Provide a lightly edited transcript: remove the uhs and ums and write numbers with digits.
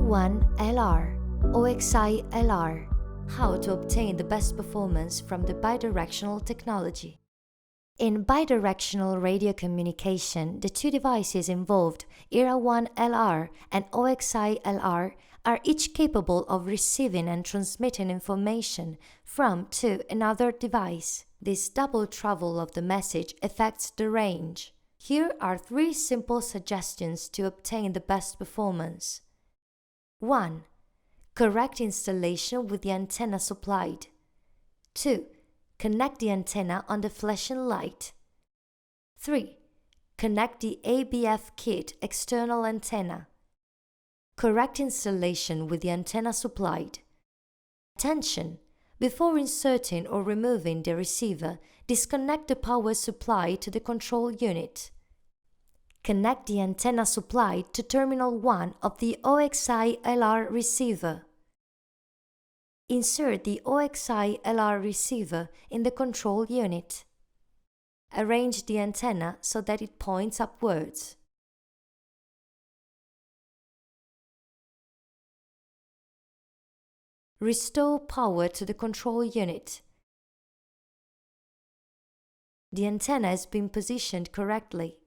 ERA1LR, OXI-LR. How to obtain the best performance from the bidirectional technology. In bidirectional radio communication, the two devices involved, ERA1LR and OXI-LR, are each capable of receiving and transmitting information from to another device. This double travel of the message affects the range. Here are 3 simple suggestions to obtain the best performance. 1. Correct installation with the antenna supplied. 2. Connect the antenna on the flashing light. 3. Connect the ABF kit external antenna. Correct installation with the antenna supplied. Attention! Before inserting or removing the receiver, disconnect the power supply to the control unit. Connect the antenna supplied to terminal 1 of the OXI-LR receiver. Insert the OXI-LR receiver in the control unit. Arrange the antenna so that it points upwards. Restore power to the control unit. The antenna has been positioned correctly.